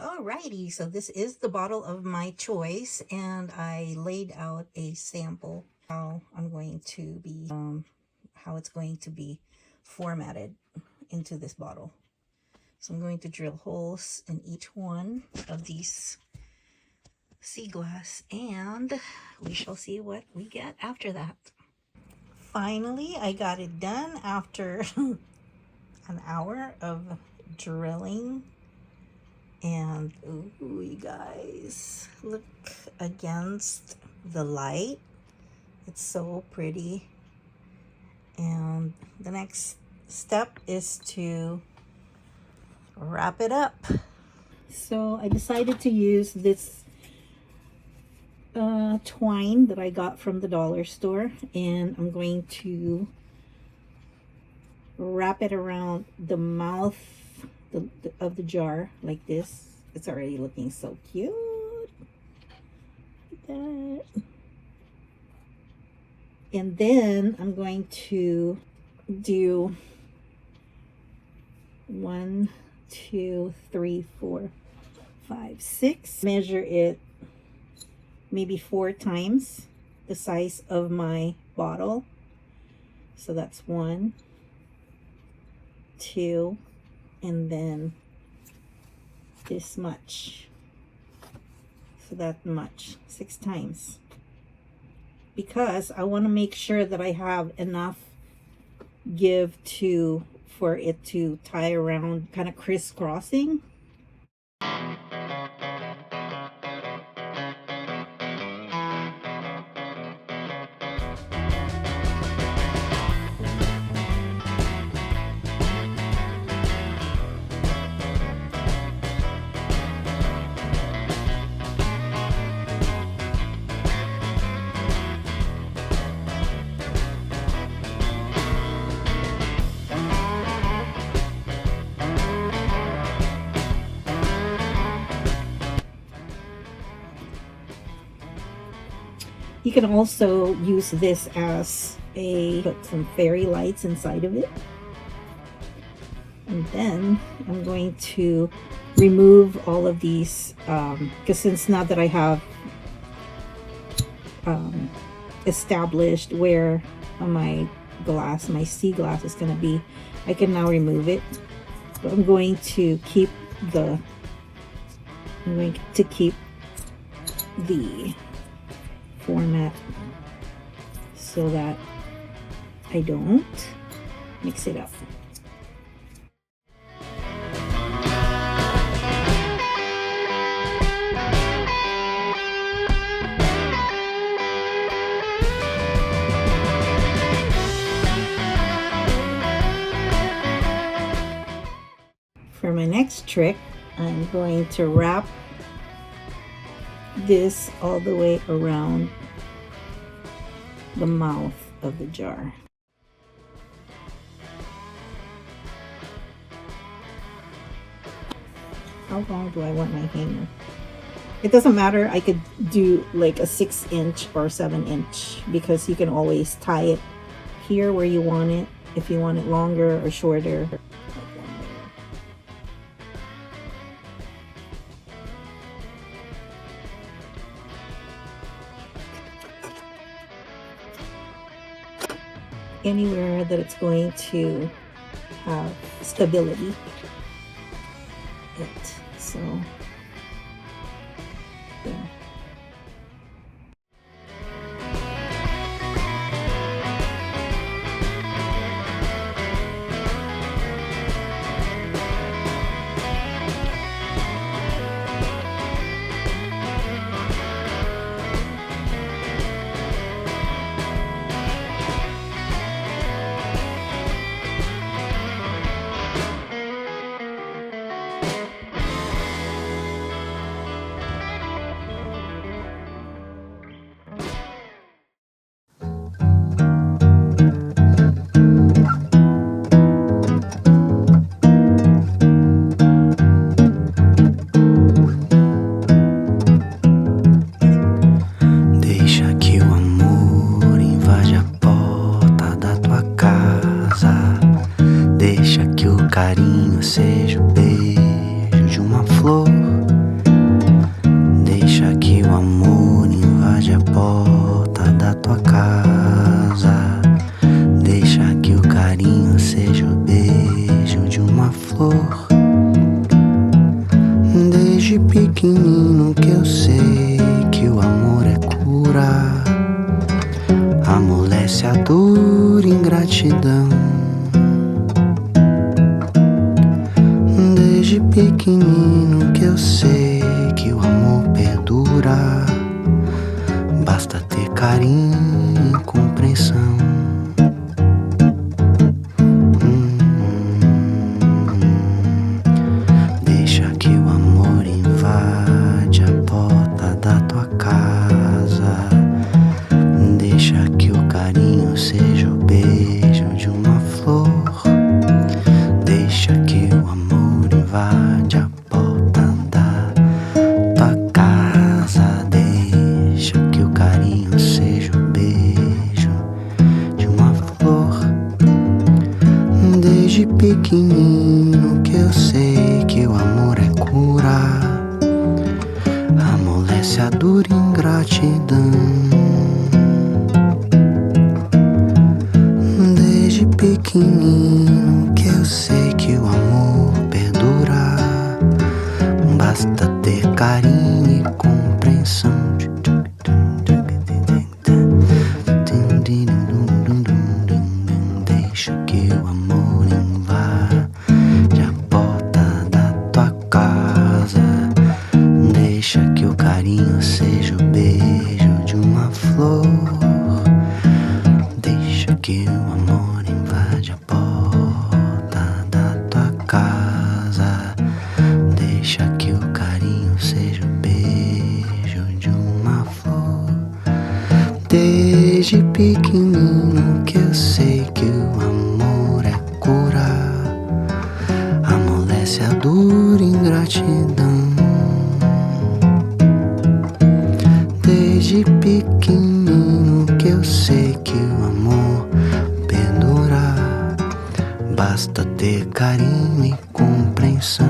Alrighty, so this is the bottle of my choice, and I laid out a sample how I'm going to be how it's going to be formatted into this bottle. So I'm going to drill holes in each one of these sea glass, and we shall see what we get after that. Finally, I got it done after an hour of drilling. And ooh, you guys, look against the light. It's so pretty. And the next step is to wrap it up. So I decided to use this twine that I got from the dollar store, and I'm going to wrap it around the mouth of the jar like this. It's already looking so cute. Look at that. And then I'm going to do 1, 2, 3, 4, 5, 6. Measure it maybe 4 times the size of my bottle. So that's 1, 2, and then this much. So that much, 6 times. Because I want to make sure that I have enough give for it to tie around, kind of crisscrossing. You can also use this as put some fairy lights inside of it. And then I'm going to remove all of these, because since now that I have established where my sea glass is going to be, I can now remove it. But I'm going to keep the format so that I don't mix it up. For my next trick, I'm going to wrap this all the way around the mouth of the jar. How long do I want my hanger? It doesn't matter. I could do like a 6-inch or 7-inch, because you can always tie it here where you want it, if you want it longer or shorter. Anywhere that it's going to have stability. So there. Carinho seja o beijo de uma flor. pequenino que eu sei que o amor é cura, amolece a dor e ingratidão. Desde pequenino que eu sei que o amor perdura, basta ter carinho e compreensão. Deixa que o amor invade a porta da tua casa. Deixa que o carinho seja o beijo de uma flor. Deixa que o amor invade a porta da tua casa. Deixa que o carinho seja o beijo de uma flor. Desde pequenino que eu sei que o amor é cura, amolece a dor e ingratidão. Desde pequenino que eu sei que o amor perdura, basta ter carinho e compreensão. Deixa que o amor invade a porta da tua casa. Deixa que o carinho seja o beijo de uma flor. Deixa que o amor invade a porta da tua casa. Deixa que o carinho seja o beijo de uma flor. Desde pequenino que eu sei que o amor é cura, amolece a dor e ingratidão. Desde pequenino que eu sei que o amor perdura, basta ter carinho e compreensão.